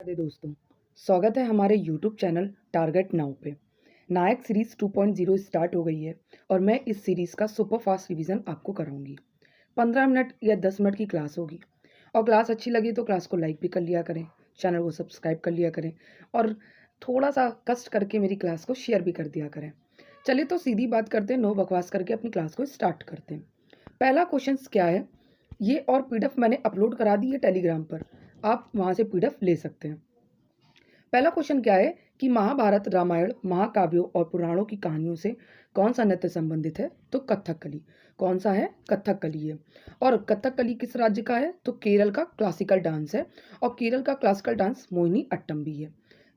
राधे दोस्तों, स्वागत है हमारे YouTube चैनल टारगेट नाउ पे। नायक सीरीज़ 2.0 स्टार्ट हो गई है और मैं इस सीरीज़ का सुपर फास्ट रिवीजन आपको कराऊंगी। 15 मिनट या 10 मिनट की क्लास होगी और क्लास अच्छी लगी तो क्लास को लाइक भी कर लिया करें, चैनल को सब्सक्राइब कर लिया करें और थोड़ा सा कष्ट करके मेरी क्लास को शेयर भी कर दिया करें। चलिए तो सीधी बात करते हैं, नो बकवास करके अपनी क्लास को स्टार्ट करते हैं। पहला क्वेश्चन क्या है ये, और PDF मैंने अपलोड करा दी है टेलीग्राम पर, आप वहाँ से PDF ले सकते हैं। पहला क्वेश्चन क्या है कि महाभारत, रामायण, महाकाव्यों और पुराणों की कहानियों से कौन सा नृत्य संबंधित है? तो कथकली। कौन सा है? कथकली है। और कथकली किस राज्य का है? तो केरल का क्लासिकल डांस है और केरल का क्लासिकल डांस मोहिनी अट्टम भी है।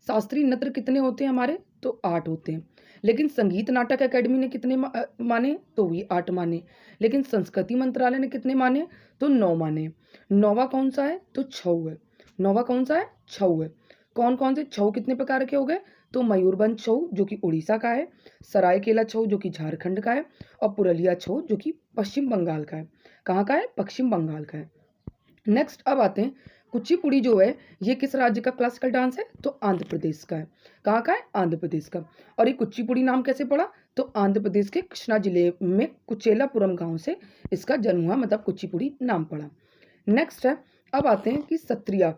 शास्त्रीय नृत्य कितने होते हैं हमारे? तो 8 होते हैं। लेकिन संगीत नाटक अकेडमी ने कितने माने? तो भी 8 माने। लेकिन संस्कृति मंत्रालय ने कितने माने? तो 9 माने। नौवा कौन सा है? तो छऊ है। नौवा कौन सा है? छऊ है। कौन कौन से छऊ कितने प्रकार के हो गए? तो मयूरभंज छऊ जो कि उड़ीसा का है, सरायकेला छऊ जो कि झारखंड का है और पुरुलिया छऊ जो कि पश्चिम बंगाल का है। कहाँ का है? पश्चिम बंगाल का है। नेक्स्ट अब आते हैं, कुचिपुड़ी जो है ये किस राज्य का क्लासिकल डांस है? तो आंध्र प्रदेश का है। कहाँ का है? आंध्र प्रदेश का। और ये कुचिपुड़ी नाम कैसे पड़ा? तो आंध्र प्रदेश के कृष्णा जिले में कुचेलापुरम गांव से इसका जन्म हुआ, मतलब कुचिपुड़ी नाम पड़ा। नेक्स्ट है, अब आते हैं कि सत्रिया।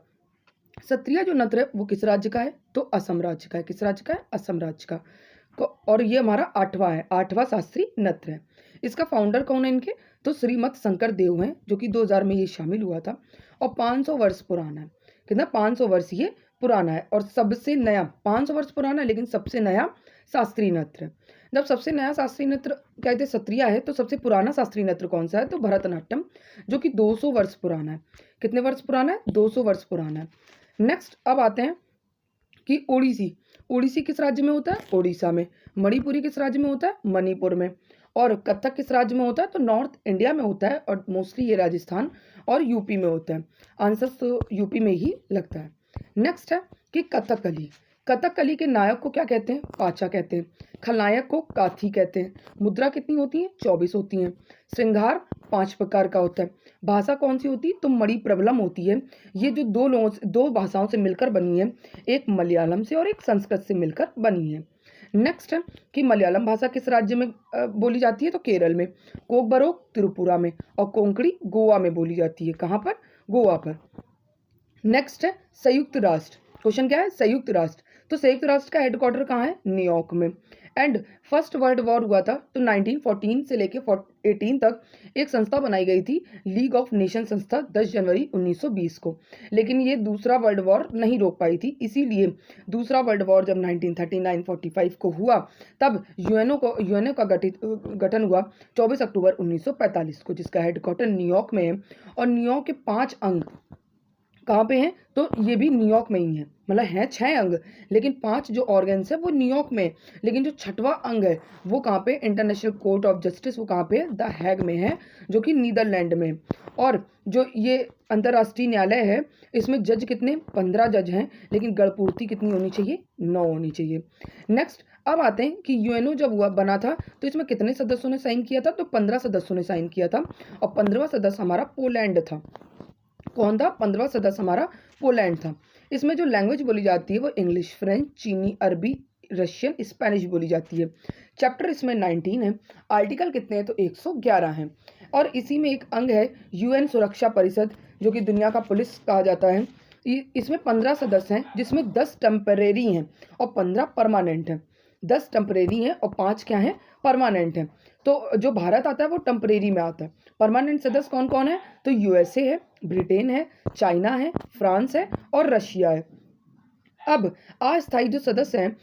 सत्रिया जो नृत्य है वो किस राज्य का है? तो असम राज्य का है। किस राज्य का है? असम राज्य का। और ये हमारा 8वां है, 8वां शास्त्रीय नृत्य है। इसका फाउंडर कौन है इनके? तो श्रीमत शंकर देव हैं, जो कि 2000 में ये शामिल हुआ था और 500 वर्ष पुराना है। कितना? 500 वर्ष ये पुराना है और सबसे नया, 500 वर्ष पुराना है लेकिन सबसे नया शास्त्रीय नृत्य है। जब सबसे नया शास्त्रीय नृत्य कहते सत्रिया है तो सबसे पुराना शास्त्रीय नृत्य कौन सा है? तो भरतनाट्यम, जो कि 200 वर्ष पुराना है। कितने वर्ष पुराना है? 200 वर्ष पुराना है। नेक्स्ट अब आते हैं कि ओडिसी। ओडिसी किस राज्य में होता है? ओडिशा में। मणिपुरी किस राज्य में होता है? मणिपुर में। और कथक किस राज्य में होता है? तो नॉर्थ इंडिया में होता है और मोस्टली ये राजस्थान और यूपी में होता है। आंसर तो यूपी में ही लगता है। नेक्स्ट है कि कथकली। कथकली के नायक को क्या कहते हैं? पाचा कहते हैं। खलनायक को काथी कहते हैं। मुद्रा कितनी होती है? 24 होती हैं। श्रृंगार 5 प्रकार का होता है। भाषा कौन सी होती है? तो मणि प्रबलम होती है। ये जो दो भाषाओं से मिलकर बनी है, एक मलयालम से और एक संस्कृत से मिलकर बनी है। नेक्स्ट है कि मलयालम भाषा किस राज्य में बोली जाती है? तो केरल में। कोकबरोक त्रिपुरा में और कोंकणी गोवा में बोली जाती है। कहाँ पर? गोवा पर। नेक्स्ट है संयुक्त राष्ट्र। क्वेश्चन क्या है? संयुक्त राष्ट्र। तो संयुक्त राष्ट्र का हेडक्वार्टर कहाँ है? न्यूयॉर्क में। एंड फर्स्ट वर्ल्ड वॉर हुआ था तो 1914 से लेके 18 तक एक संस्था बनाई गई थी, लीग ऑफ नेशन संस्था, 10 जनवरी 1920 को। लेकिन ये दूसरा वर्ल्ड वॉर नहीं रोक पाई थी, इसीलिए दूसरा वर्ल्ड वॉर जब 1939-45 को हुआ तब यूएनओ का गठन हुआ 24 अक्टूबर 1945 को, जिसका हेडक्वार्टर न्यूयॉर्क में है। और न्यूयॉर्क के 5 अंग कहाँ पे हैं? तो ये भी न्यूयॉर्क में ही है, मतलब हैं 6 अंग लेकिन 5 जो ऑर्गन्स है वो न्यूयॉर्क में। लेकिन जो 6वां अंग है वो कहाँ पे? इंटरनेशनल कोर्ट ऑफ जस्टिस, वो कहाँ पे है? द हैग में है, जो कि नीदरलैंड में। और जो ये अंतर्राष्ट्रीय न्यायालय है इसमें जज कितने? 15 जज हैं, लेकिन गणपूर्ति कितनी होनी चाहिए? 9 होनी चाहिए। नेक्स्ट अब आते हैं कि यूएनओ जब बना था तो इसमें कितने सदस्यों ने साइन किया था? तो 15 सदस्यों ने साइन किया था और 15वां सदस्य हमारा पोलैंड था। कौन था? 15वां सदस्य हमारा पोलैंड था। इसमें जो लैंग्वेज बोली जाती है वो इंग्लिश, फ्रेंच, चीनी, अरबी, रशियन, स्पेनिश बोली जाती है। चैप्टर इसमें 19 है। आर्टिकल कितने हैं? तो 111 हैं। और इसी में एक अंग है यूएन सुरक्षा परिषद, जो कि दुनिया का पुलिस कहा जाता है। इसमें 15 सदस्य हैं, जिसमें 10 टेम्परेरी हैं और 15 परमानेंट हैं। 10 टेम्परेरी हैं और 5 क्या हैं? परमानेंट हैं। तो जो भारत आता है वो टेम्परेरी में आता है। परमानेंट सदस्य कौन कौन है? तो यूएसए है, ब्रिटेन है, चाइना है, फ्रांस है और रशिया है। अब अस्थायी जो सदस्य हैं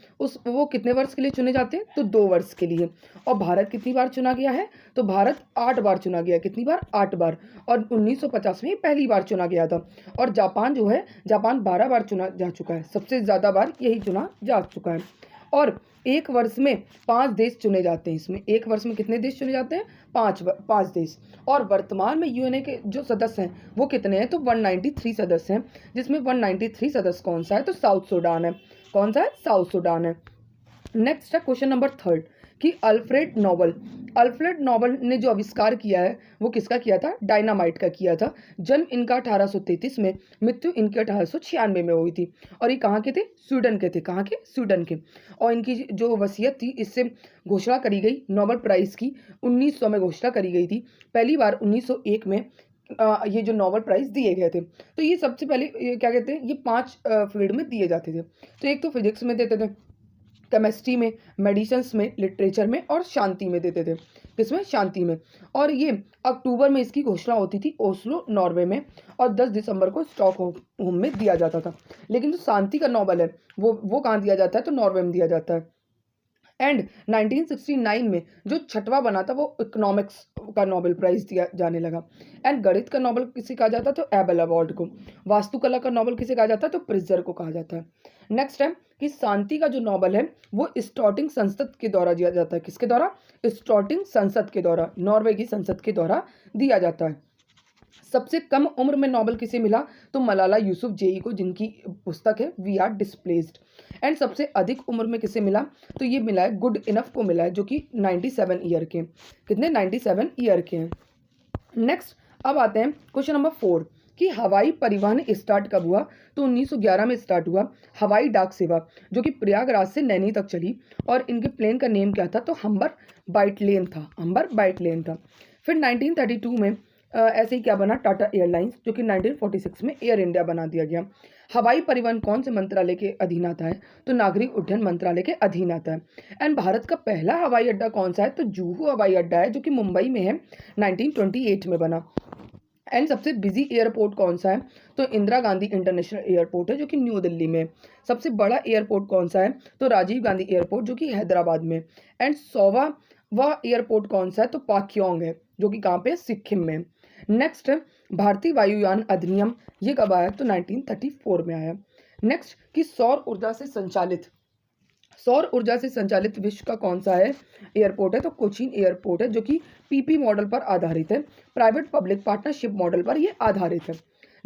वो कितने वर्ष के लिए चुने जाते हैं? तो 2 वर्ष के लिए। और भारत कितनी बार चुना गया है? तो भारत 8 बार चुना गया है। कितनी बार? 8 बार। और 1950 में पहली बार चुना गया था। और जापान जो है, जापान 12 बार चुना जा चुका है, सबसे ज़्यादा बार यही चुना जा चुका है। और 1 वर्ष में 5 देश चुने जाते हैं। इसमें 1 वर्ष में कितने देश चुने जाते हैं? 5 देश। और वर्तमान में यूएनए के जो सदस्य हैं वो कितने हैं? तो 193 सदस्य हैं, जिसमें 193 सदस्य कौन सा है? तो साउथ सूडान है। कौन सा है? साउथ सूडान है। नेक्स्ट है क्वेश्चन नंबर 3 कि अल्फ्रेड नोबल ने जो आविष्कार किया है वो किसका किया था? डायनामाइट का किया था। जन्म इनका 1833 में, मृत्यु इनकी 1896 में हुई थी। और ये कहाँ के थे? स्वीडन के थे। कहाँ के? स्वीडन के। और इनकी जो वसीयत थी इससे घोषणा करी गई नोबेल प्राइज़ की 1900 में घोषणा करी गई थी। पहली बार 1901 में ये जो नोबेल प्राइज़ दिए गए थे। तो ये सबसे पहले क्या कहते हैं, ये 5 फील्ड में दिए जाते थे। तो एक तो फिजिक्स में देते थे, केमिस्ट्री में, मेडिसिन्स में, लिटरेचर में और शांति में देते थे। किसमें? शांति में। और ये अक्टूबर में इसकी घोषणा होती थी ओस्लो, नॉर्वे में, और 10 दिसंबर को स्टॉकहोम में दिया जाता था। लेकिन जो शांति का नोबेल है वो कहाँ दिया जाता है? तो नॉर्वे में दिया जाता है। एंड 1969 में जो छठवां बना था वो इकोनॉमिक्स का नोबेल प्राइज़ दिया जाने लगा। एंड गणित का नोबेल किसे कहा जाता है? तो एबेल अवार्ड को। वास्तुकला का नोबेल किसे कहा जाता है? तो प्रिट्जर को कहा जाता है। नेक्स्ट है कि शांति का जो नोबेल है वो स्टॉटिंग संसद के द्वारा दिया जाता है। किसके द्वारा? स्टॉटिंग संसद के द्वारा, नॉर्वे की संसद के द्वारा दिया जाता है। सबसे कम उम्र में नोबेल किसे मिला? तो मलाला यूसुफजई को, जिनकी पुस्तक है वी आर डिस्प्लेस्ड। एंड सबसे अधिक उम्र में किसे मिला? तो ये मिला है गुड इनफ को मिला है, जो कि 97 ईयर के। कितने? 97 ईयर के हैं। नेक्स्ट अब आते हैं क्वेश्चन नंबर 4 कि हवाई परिवहन स्टार्ट कब हुआ? तो 1911 में स्टार्ट हुआ हवाई डाक सेवा, जो कि प्रयागराज से नैनी तक चली। और इनके प्लेन का नेम क्या था? तो हम्बर बाइटलेन था। हम्बर बाइटलेन था। फिर 1932 में ऐसे ही क्या बना? टाटा एयरलाइंस, जो कि 1946 में एयर इंडिया बना दिया गया। हवाई परिवहन कौन से मंत्रालय के अधीन आता है? तो नागरिक उड्डयन मंत्रालय के अधीन आता है। एंड भारत का पहला हवाई अड्डा कौन सा है? तो जुहू हवाई अड्डा है, जो कि मुंबई में है, 1928 में बना। एंड सबसे बिजी एयरपोर्ट कौन सा है? तो इंदिरा गांधी इंटरनेशनल एयरपोर्ट है, जो कि न्यू दिल्ली में। सबसे बड़ा एयरपोर्ट कौन सा है? तो राजीव गांधी एयरपोर्ट, जो कि हैदराबाद में। एंड 100वां वह एयरपोर्ट कौन सा है? तो पाक्योंग है, जो कि कहाँ पे? सिक्किम में। नेक्स्ट भारतीय वायुयान अधिनियम, ये कब आया? तो 1934 में आया। नेक्स्ट कि सौर ऊर्जा से संचालित विश्व का कौन सा है एयरपोर्ट है? तो कोचीन एयरपोर्ट है, जो कि पीपी मॉडल पर आधारित है, प्राइवेट पब्लिक पार्टनरशिप मॉडल पर ये आधारित है।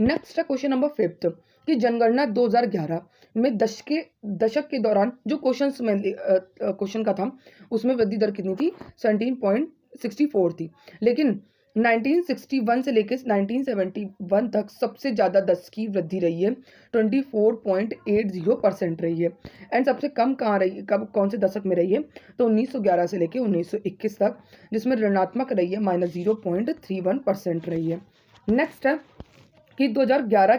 नेक्स्ट है क्वेश्चन नंबर 5 कि जनगणना 2011 में दशक के दौरान जो क्वेश्चन का था उसमें वृद्धि दर कितनी थी? 17.64 थी। लेकिन 1961 से लेकर 1971 तक सबसे ज़्यादा 10 की वृद्धि रही है, 24.80% रही है। एंड सबसे कम कहाँ रही? कौन से दशक में रही है? तो 1911 से लेकर 1921 तक, जिसमें ऋणात्मक रही है, -0.31% रही है। नेक्स्ट है कि 2011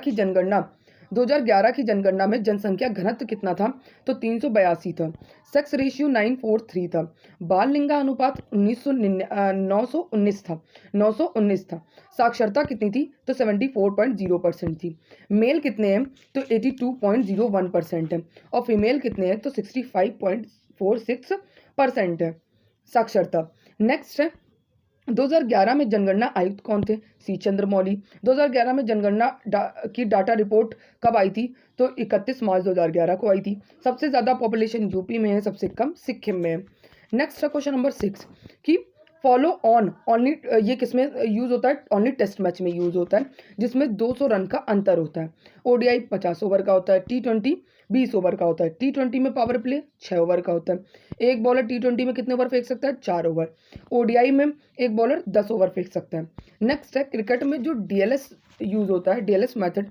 की जनगणना में जनसंख्या घनत्व कितना था? तो 382 था। सेक्स रेशियो 943 था। बाल लिंगानुपात 919 था। साक्षरता कितनी थी? तो 74.0% थी। मेल कितने हैं? तो 82.01% है। और फीमेल कितने हैं? तो 65.46% है साक्षरता। नेक्स्ट है 2011 में जनगणना आयुक्त कौन थे? सी चंद्रमौली। 2011 में जनगणना की डाटा रिपोर्ट कब आई थी? तो 31 मार्च 2011 को आई थी। सबसे ज़्यादा पॉपुलेशन यूपी में है, सबसे कम सिक्किम में है। नेक्स्ट है क्वेश्चन नंबर 6 कि फॉलो ऑन ओनली, ये किसमें यूज़ होता है? ओनली टेस्ट मैच में यूज़ होता है, जिसमें 200 रन का अंतर होता है। ओडीआई 50 ओवर का होता है, T20 20 ओवर का होता है। T20 में पावर प्ले 6 ओवर का होता है। एक बॉलर T20 में कितने ओवर फेंक सकता है? 4 ओवर। ओडीआई में एक बॉलर 10 ओवर फेंक सकता है। नेक्स्ट है क्रिकेट में जो डीएलएस यूज़ होता है, डीएलएस मेथड,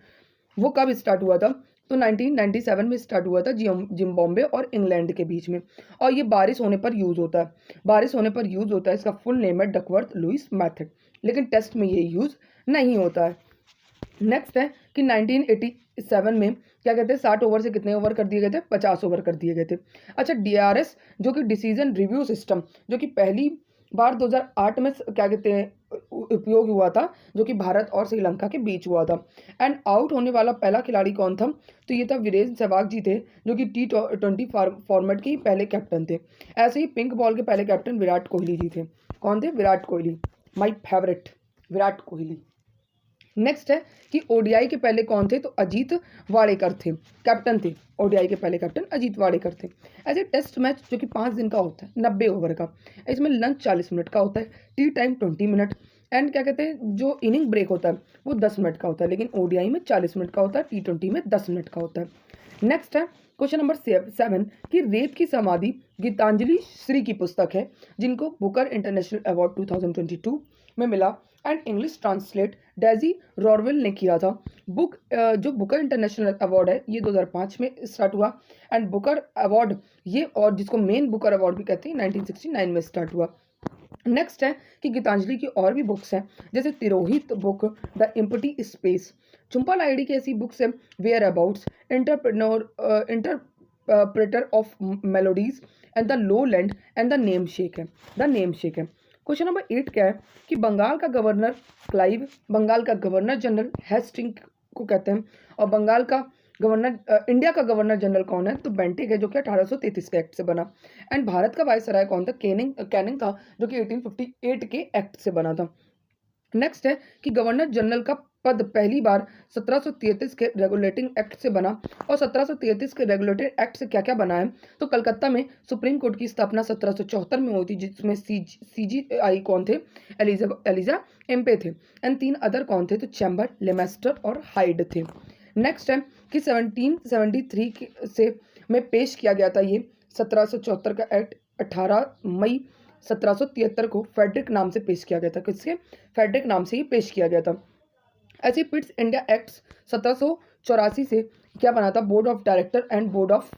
वो कब स्टार्ट हुआ था? तो 1997 में स्टार्ट हुआ था जिम्बाब्वे और इंग्लैंड के बीच में। और ये बारिश होने पर यूज़ होता है, इसका फुल नेम है डकवर्थ लुईस मेथड, लेकिन टेस्ट में ये यूज़ नहीं होता है। नेक्स्ट है कि 1987 में क्या कहते हैं, 60 ओवर से कितने ओवर कर दिए गए थे? 50 ओवर कर दिए गए थे। अच्छा, डीआरएस जो कि डिसीजन रिव्यू सिस्टम, जो कि पहली बार 2008 में क्या कहते हैं उपयोग हुआ था, जो कि भारत और श्रीलंका के बीच हुआ था। एंड आउट होने वाला पहला खिलाड़ी कौन था? तो ये था वीरेंद्र सहवाग जी थे, जो कि T20 फॉर्मेट के पहले कैप्टन थे। ऐसे ही पिंक बॉल के पहले कैप्टन विराट कोहली जी थे। कौन थे? Virat Kohli, my favourite Virat Kohli. Next है कि ओडीआई के पहले कौन थे? तो अजीत वाडेकर थे, कैप्टन थे। ओडीआई के पहले कैप्टन अजीत वाडेकर थे। ऐसे टेस्ट मैच जो कि 5 दिन का होता है, 90 ओवर का, इसमें लंच 40 मिनट का होता है, टी टाइम 20 मिनट, एंड क्या कहते हैं जो इनिंग ब्रेक होता है वो 10 मिनट का होता है। लेकिन ओडीआई में 40 मिनट का होता है, T20 में 10 मिनट का होता है। नेक्स्ट है क्वेश्चन नंबर 7 कि रेत की समाधि गीतांजलि श्री की पुस्तक है जिनको बुकर इंटरनेशनल अवार्ड 2022 में मिला एंड इंग्लिश ट्रांसलेट डेजी रॉरवेल ने किया था। बुक जो बुकर इंटरनेशनल अवार्ड है ये 2005 में स्टार्ट हुआ एंड बुकर अवार्ड ये और जिसको मेन बुकर अवार्ड भी कहते हैं 1969 में स्टार्ट हुआ। नेक्स्ट है कि गीतांजलि की और भी बुक्स हैं जैसे Tirohit book, the empty space, Jhumpa Lahiri की ऐसी बुक्स हैं whereabouts, interpreter of maladies and the lowland and the namesake है। क्वेश्चन नंबर 8 क्या है कि बंगाल का गवर्नर क्लाइव, बंगाल का गवर्नर जनरल हेस्टिंग को कहते हैं और बंगाल का गवर्नर इंडिया का गवर्नर जनरल कौन है तो बेंटिक है जो कि 1833 के एक्ट से बना। एंड भारत का वायसराय कौन था कैनिंग था जो कि 1858 के एक्ट से बना था। नेक्स्ट है कि गवर्नर जनरल का पद पहली बार 1733 के रेगुलेटिंग एक्ट से बना और 1733 के रेगुलेटेड एक्ट से क्या क्या बना है तो कलकत्ता में सुप्रीम कोर्ट की स्थापना 1774 में हुई थी जिसमें CJI कौन थे एलिजा एम्पे थे एंड 3 अदर कौन थे तो चैम्बर, लेमेस्टर और हाइड थे। नेक्स्ट है कि 1773 से में पेश किया गया था ये 1774 का एक्ट 18 मई 1773 को फेडरिक नाम से पेश किया गया था। किसके फेडरिक नाम से ही पेश किया गया था। ऐसे पिट्स इंडिया एक्ट्स 1784 से क्या बना था board of director and board of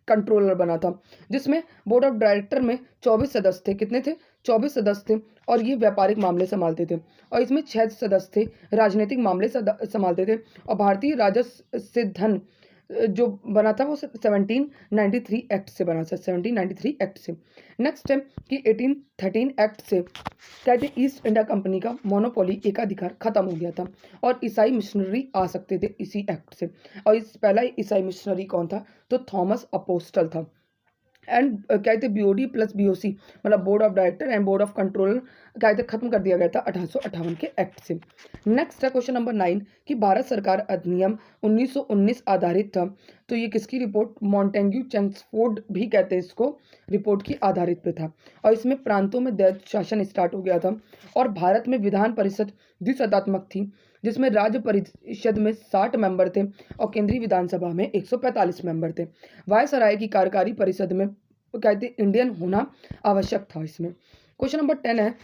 controller बना था जिसमें बोर्ड ऑफ डायरेक्टर में 24 सदस्य थे। कितने थे 24 सदस्य थे और ये व्यापारिक मामले संभालते थे और इसमें 6 सदस्य थे राजनीतिक मामले संभालते थे और भारतीय राजस्व से धन जो बना था वो 1793 एक्ट से बना था 1793 एक्ट से। नेक्स्ट है कि 1813 एक्ट से कहते ईस्ट इंडिया कंपनी का मोनोपोली एकाधिकार खत्म हो गया था और ईसाई मिशनरी आ सकते थे इसी एक्ट से और इस पहला ईसाई मिशनरी कौन था तो थॉमस अपोस्टल था। एंड कहते BOD प्लस BOC मतलब board of director and board of controller कहते खत्म कर दिया गया था 1858 के एक्ट से। नेक्स्ट है क्वेश्चन नंबर 9 कि भारत सरकार अधिनियम 1919 आधारित था तो ये किसकी रिपोर्ट मॉन्टेग्यू चेम्सफोर्ड भी कहते हैं इसको रिपोर्ट की आधारित पे था और इसमें प्रांतों में द्वैध शासन स्टार्ट हो गया था और भारत में विधान परिषद द्विसत्तात्मक थी जिसमें राज्य परिषद में 60 मेंबर थे और केंद्रीय विधानसभा में 145 मेंबर थे। वायसराय की कार्यकारी परिषद में कहते इंडियन होना आवश्यक था। इसमें क्वेश्चन नंबर 10 है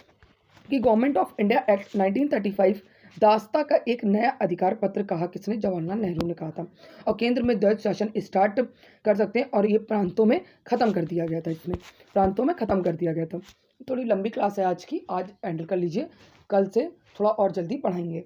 कि गवर्नमेंट ऑफ इंडिया एक्ट 1935 दास्ता का एक नया अधिकार पत्र कहा किसने जवाहरलाल नेहरू ने कहा था और केंद्र में द्वैध शासन स्टार्ट कर सकते हैं और ये प्रांतों में खत्म कर दिया गया था। इसमें प्रांतों में खत्म कर दिया गया था। थोड़ी लंबी क्लास है आज की, आज हैंडल कर लीजिए, कल से थोड़ा और जल्दी पढ़ाएंगे।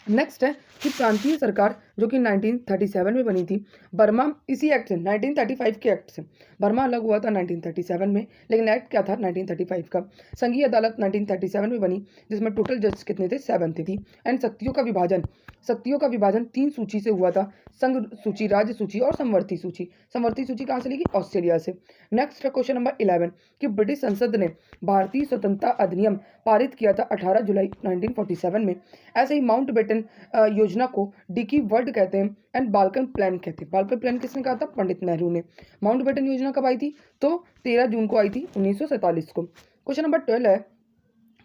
नेक्स्ट है कि प्रांतीय सरकार जो कि 1937 में बनी थी बर्मा इसी एक्ट से 1935 के एक्ट से बर्मा अलग हुआ था 1937 में लेकिन एक्ट क्या था 1935 का। संघीय अदालत 1937 में बनी जिसमें टोटल जज कितने थे 7 थी एंड शक्तियों का विभाजन 3 सूची से हुआ था संघ सूची, राज्य सूची और समवर्ती सूची कहाँ से लेगी ऑस्ट्रेलिया से। नेक्स्ट है क्वेश्चन नंबर 11 कि ब्रिटिश संसद ने भारतीय स्वतंत्रता अधिनियम पारित किया था 18 जुलाई 1947 में। ऐसे ही माउंट बेटन योजना को डिकी वर्ल्ड कहते हैं एंड बाल्कन प्लान कहते हैं। बाल्कन प्लान किसने कहा था पंडित नेहरू ने। माउंट बेटन योजना कब आई थी तो 13 जून को आई थी 1947 को। क्वेश्चन नंबर 12 है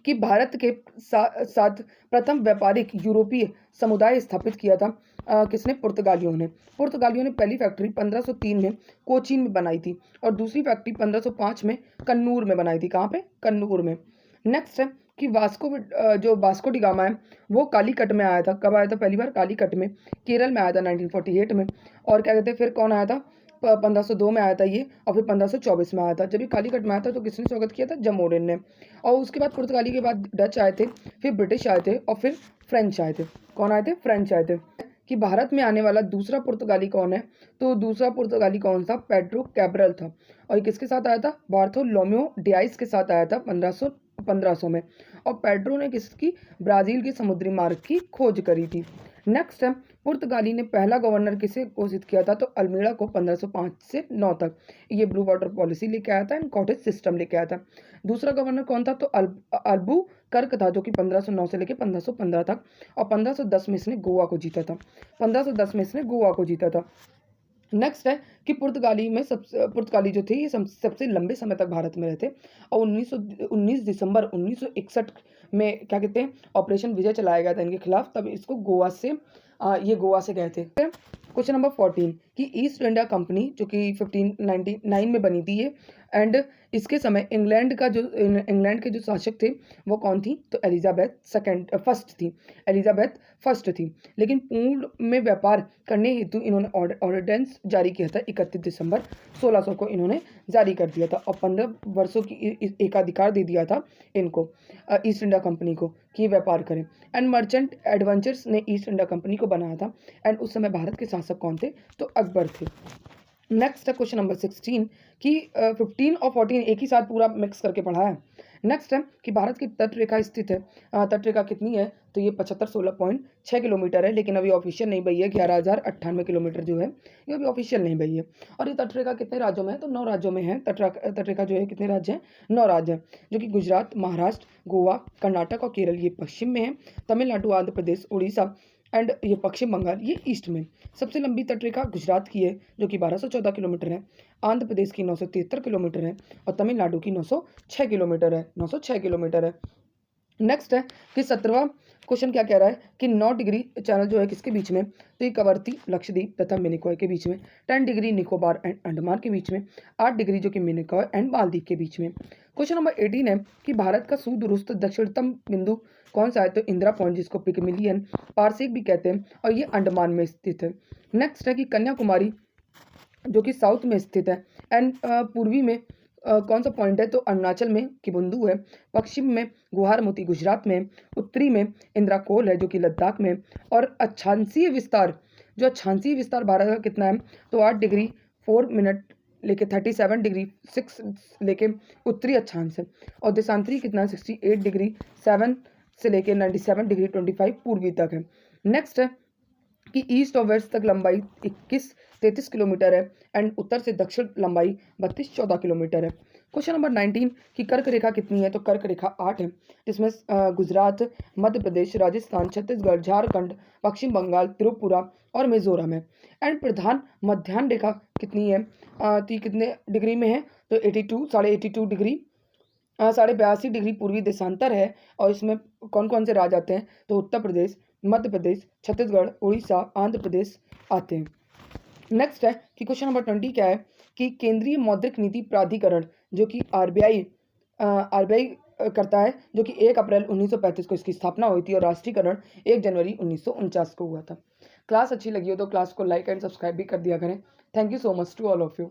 कि भारत के साथ प्रथम व्यापारिक यूरोपीय समुदाय स्थापित किया था किसने पुर्तगालियों ने पहली फैक्ट्री 1503 में कोचीन में बनाई थी और दूसरी फैक्ट्री 1505 में कन्नूर में बनाई थी। कहाँ पे कन्नूर में। नेक्स्ट है कि वास्को डी गामा है वो कालीकट में आया था। कब आया था पहली बार कालीकट में केरल में आया था 1948 में और क्या कहते हैं फिर कौन आया था 1502 में आया था ये और फिर 1524 में आया था। जब ये कालीकट में आया था तो किसने स्वागत किया था जमोरिन ने और उसके बाद पुर्तगाली के बाद डच आए थे फिर ब्रिटिश आए थे और फिर फ्रेंच आए थे। कौन आए थे फ्रेंच आए थे। कि भारत में आने वाला दूसरा पुर्तगाली कौन है तो दूसरा पुर्तगाली कौन था पेड्रो कैब्रल था और ये किसके साथ आया था बार्थोलोम्यो डियाज के साथ आया था 1500 में और पेड्रो ने किसकी ब्राजील के समुद्री मार्ग की खोज करी थी। नेक्स्ट है पुर्तगाली ने पहला गवर्नर किसे घोषित किया था तो अल्मीड़ा को 1505 से 9 तक ये ब्लू वाटर पॉलिसी लेके आया था एंड कॉटेज सिस्टम लेके आया था। दूसरा गवर्नर कौन था तो अल्बू कर्क था जो कि 1509 से लेके 1515 तक और 1510 में इसने गोवा को जीता था। नेक्स्ट है कि पुर्तगाली जो थे ये सबसे लंबे समय तक भारत में रहते और 19 दिसंबर 1961 में क्या कहते हैं ऑपरेशन विजय चलाया गया था इनके खिलाफ। तब इसको गोवा से गए थे। क्वेश्चन नंबर 14 कि ईस्ट इंडिया कंपनी जो कि 1599 में बनी थी ये, एंड इसके समय इंग्लैंड के जो शासक थे वो कौन थी, तो एलिजाबेथ फर्स्ट थी। लेकिन पूर्ण में व्यापार करने हेतु इन्होंने ऑर्डिनेंस जारी किया था 31 दिसंबर 1600 को इन्होंने जारी कर दिया था, और 15 वर्षों की एकाधिकार दे दिया था इनको, ईस्ट इंडिया कंपनी को, कि व्यापार करें। एंड मर्चेंट एडवेंचर्स ने ईस्ट इंडिया कंपनी को बनाया था। एंड उस समय भारत के शासक कौन थे, तो अकबर थे। नेक्स्ट है क्वेश्चन नंबर 16 कि 15 और 14 एक ही साथ पूरा मिक्स करके पढ़ा है। नेक्स्ट है कि भारत की तटरेखा स्थित है, तटरेखा कितनी है, तो ये 7516.6 किलोमीटर है, लेकिन अभी ऑफिशियल नहीं बनी है। 11,098 किलोमीटर जो है ये अभी ऑफिशियल नहीं बनी है। और ये तटरेखा कितने राज्यों में है, तो 9 राज्यों में है। तटरेखा जो है कितने राज्य हैं, 9 राज्य हैं, जो कि गुजरात, महाराष्ट्र, गोवा, कर्नाटक और केरल ये पश्चिम में है। तमिलनाडु, आंध्र प्रदेश, उड़ीसा एंड ये पश्चिम बंगाल ये ईस्ट में। सबसे लंबी तटरेखा गुजरात की है जो कि 1214 किलोमीटर है, आंध्र प्रदेश की 973 किलोमीटर है, और तमिलनाडु की 906 किलोमीटर है, 906 किलोमीटर है। नेक्स्ट है कि 17वां क्वेश्चन क्या कह रहा है कि 9 डिग्री चैनल जो है किसके बीच में, तो ये कवरती, लक्षद्वीप तथा मिनिकॉय के बीच में। 10 डिग्री निकोबार एंड अंडमान के बीच में। 8 डिग्री जो कि मिनिकॉय एंड मालदीव के बीच में। क्वेश्चन नंबर 18 है कि भारत का सुदूरस्थ दक्षिणतम बिंदु कौन सा है, तो इंदिरा पॉइंट, जिसको पिगमिलियन पार्सेक भी कहते हैं, और ये अंडमान में स्थित है। नेक्स्ट है कि कन्याकुमारी जो कि साउथ में स्थित है, एंड पूर्वी में कौन सा पॉइंट है, तो अरुणाचल में किबुंदू है, पश्चिम में गुवाहाटी गुजरात में, उत्तरी में इंद्राकोल है जो कि लद्दाख में, और अक्षांशीय विस्तार भारत का कितना है, तो 8 डिग्री 4 मिनट लेके 37 डिग्री 6 लेके उत्तरी अक्षांश है, और देशांतरी कितना है, 68 डिग्री 7 से लेके 97 डिग्री 25 पूर्वी तक है। नेक्स्ट है कि ईस्ट और वेस्ट तक लंबाई 33 किलोमीटर है, एंड उत्तर से दक्षिण लंबाई 14 किलोमीटर है। क्वेश्चन नंबर 19 कि कर्क रेखा कितनी है, तो कर्क रेखा 8 है, जिसमें गुजरात, मध्य प्रदेश, राजस्थान, छत्तीसगढ़, झारखंड, पश्चिम बंगाल, त्रिपुरा और मिजोरम है। एंड प्रधान मध्यान्ह रेखा कितनी है, तो कितने डिग्री में है, तो 82 डिग्री 82 डिग्री पूर्वी देशांतर है, और इसमें कौन कौन से राज्य आते हैं, तो उत्तर प्रदेश, मध्य प्रदेश, छत्तीसगढ़, उड़ीसा, आंध्र प्रदेश आते हैं। नेक्स्ट है कि क्वेश्चन नंबर 20 क्या है कि केंद्रीय मौद्रिक नीति प्राधिकरण जो कि आरबीआई करता है, जो कि 1 अप्रैल 1935 को इसकी स्थापना हुई थी, और राष्ट्रीयकरण 1 जनवरी 1949 को हुआ था। क्लास अच्छी लगी हो तो क्लास को लाइक एंड सब्सक्राइब भी कर दिया करें। Thank you so much to all of you.